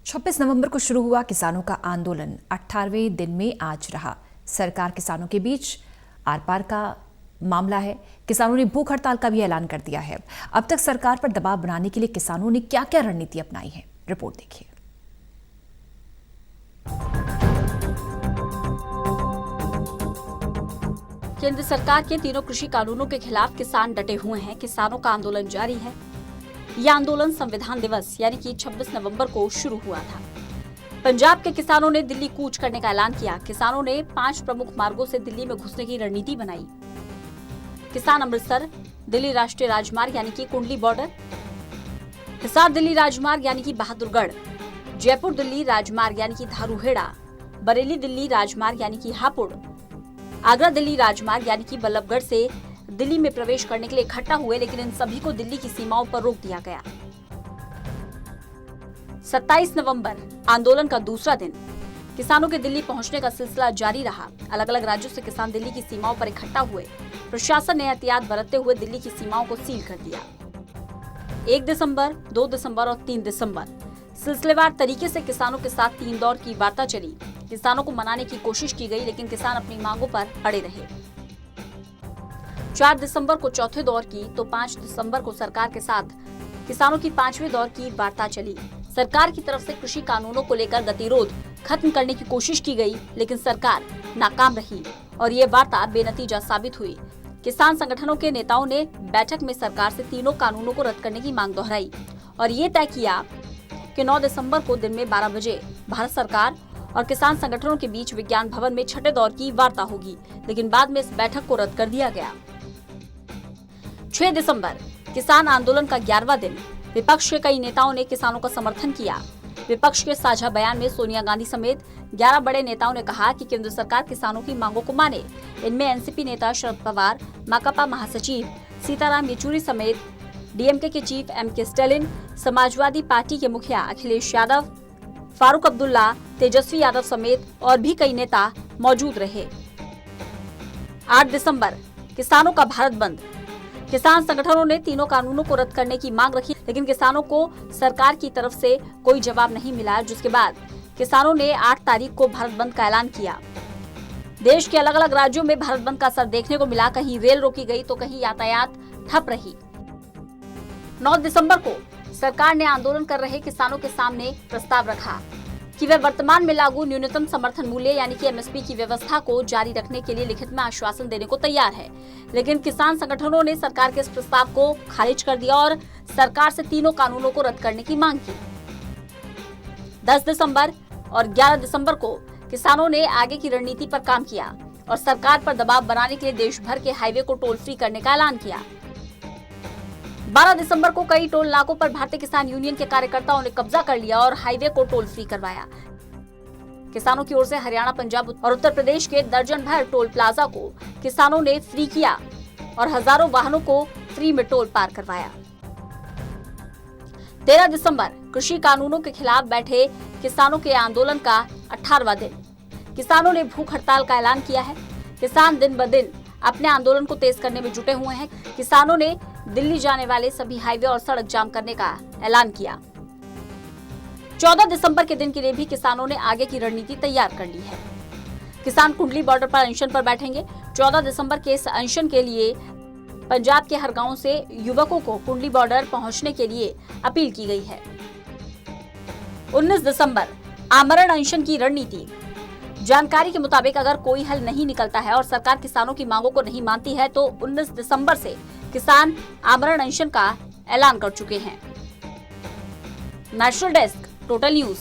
26 नवंबर को शुरू हुआ किसानों का आंदोलन 18वें दिन में आज रहा। सरकार किसानों के बीच आर पार का मामला है। किसानों ने भूख हड़ताल का भी ऐलान कर दिया है। अब तक सरकार पर दबाव बनाने के लिए किसानों ने क्या क्या रणनीति अपनाई है, रिपोर्ट देखिए। केंद्र सरकार के तीनों कृषि कानूनों के खिलाफ किसान डटे हुए हैं। किसानों का आंदोलन जारी है। यह आंदोलन संविधान दिवस यानी कि 26 नवंबर को शुरू हुआ था। पंजाब के किसानों ने दिल्ली कूच करने का ऐलान किया। किसानों ने 5 प्रमुख मार्गों से दिल्ली में घुसने की रणनीति बनाई। किसान अमृतसर दिल्ली राष्ट्रीय राजमार्ग यानी कि कुंडली बॉर्डर, हिसार दिल्ली राजमार्ग यानी कि बहादुरगढ़, जयपुर दिल्ली राजमार्ग यानी कि धारूहेड़ा, बरेली दिल्ली राजमार्ग यानी कि हापुड़, आगरा दिल्ली राजमार्ग यानी कि बल्लभगढ़ से दिल्ली में प्रवेश करने के लिए इकट्ठा हुए, लेकिन इन सभी को दिल्ली की सीमाओं पर रोक दिया गया। 27 नवंबर आंदोलन का दूसरा दिन। किसानों के दिल्ली पहुंचने का सिलसिला जारी रहा। अलग अलग राज्यों से किसान दिल्ली की सीमाओं पर इकट्ठा हुए। प्रशासन ने एहतियात बरतते हुए दिल्ली की सीमाओं को सील कर दिया। 1 दिसंबर, 2 दिसंबर और 3 दिसंबर सिलसिलेवार तरीके से किसानों के साथ 3 दौर की वार्ता चली। किसानों को मनाने की कोशिश की गई, लेकिन किसान अपनी मांगों पर अड़े रहे। 4 दिसंबर को चौथे दौर की तो 5 दिसंबर को सरकार के साथ किसानों की 5वें दौर की वार्ता चली। सरकार की तरफ से कृषि कानूनों को लेकर गतिरोध खत्म करने की कोशिश की गई, लेकिन सरकार नाकाम रही और ये वार्ता बेनतीजा साबित हुई। किसान संगठनों के नेताओं ने बैठक में सरकार से तीनों कानूनों को रद्द करने की मांग दोहराई और ये तय किया कि 9 दिसंबर को दिन में 12 बजे भारत सरकार और किसान संगठनों के बीच विज्ञान भवन में छठे दौर की वार्ता होगी, लेकिन बाद में इस बैठक को रद्द कर दिया गया। 6 दिसंबर किसान आंदोलन का 11वां दिन। विपक्ष के कई नेताओं ने किसानों का समर्थन किया। विपक्ष के साझा बयान में सोनिया गांधी समेत 11 बड़े नेताओं ने कहा कि केंद्र सरकार किसानों की मांगों को माने। इनमें एनसीपी नेता शरद पवार, माकपा महासचिव सीताराम येचुरी समेत डीएमके के चीफ एमके स्टालिन, समाजवादी पार्टी के मुखिया अखिलेश यादव, फारूक अब्दुल्ला, तेजस्वी यादव समेत और भी कई नेता मौजूद रहे। 8 दिसंबर किसानों का भारत बंद। किसान संगठनों ने तीनों कानूनों को रद्द करने की मांग रखी, लेकिन किसानों को सरकार की तरफ से कोई जवाब नहीं मिला, जिसके बाद किसानों ने 8 तारीख को भारत बंद का ऐलान किया। देश के अलग अलग राज्यों में भारत बंद का असर देखने को मिला। कहीं रेल रोकी गई तो कहीं यातायात ठप रही। 9 दिसंबर को सरकार ने आंदोलन कर रहे किसानों के सामने प्रस्ताव रखा कि वे वर्तमान में लागू न्यूनतम समर्थन मूल्य यानी कि एमएसपी की व्यवस्था को जारी रखने के लिए लिखित में आश्वासन देने को तैयार है, लेकिन किसान संगठनों ने सरकार के इस प्रस्ताव को खारिज कर दिया और सरकार से तीनों कानूनों को रद्द करने की मांग की। 10 दिसंबर और 11 दिसंबर को किसानों ने आगे की रणनीति पर काम किया और सरकार पर दबाव बनाने के लिए देश भर के हाईवे को टोल फ्री करने का ऐलान किया। 12 दिसंबर को कई टोल नाकों पर भारतीय किसान यूनियन के कार्यकर्ताओं ने कब्जा कर लिया और हाईवे को टोल फ्री करवाया। किसानों की ओर से हरियाणा, पंजाब और उत्तर प्रदेश के दर्जन भर टोल प्लाजा को किसानों ने फ्री किया और हजारों वाहनों को फ्री में टोल पार करवाया। 13 दिसंबर कृषि कानूनों के खिलाफ बैठे किसानों के आंदोलन का 18वां दिन। किसानों ने भूख हड़ताल का ऐलान किया है। किसान दिन ब दिन अपने आंदोलन को तेज करने में जुटे हुए हैं। किसानों ने दिल्ली जाने वाले सभी हाईवे और सड़क जाम करने का ऐलान किया। 14 दिसंबर के दिन के लिए भी किसानों ने आगे की रणनीति तैयार कर ली है। किसान कुंडली बॉर्डर पर अनशन पर बैठेंगे। 14 दिसंबर के इस अनशन के लिए पंजाब के हर गांव से युवकों को कुंडली बॉर्डर पहुंचने के लिए अपील की गई है। 19 दिसंबर आमरण अनशन की रणनीति। जानकारी के मुताबिक अगर कोई हल नहीं निकलता है और सरकार किसानों की मांगों को नहीं मानती है तो 19 दिसंबर से किसान आमरण अनशन का ऐलान कर चुके हैं। National desk, total news.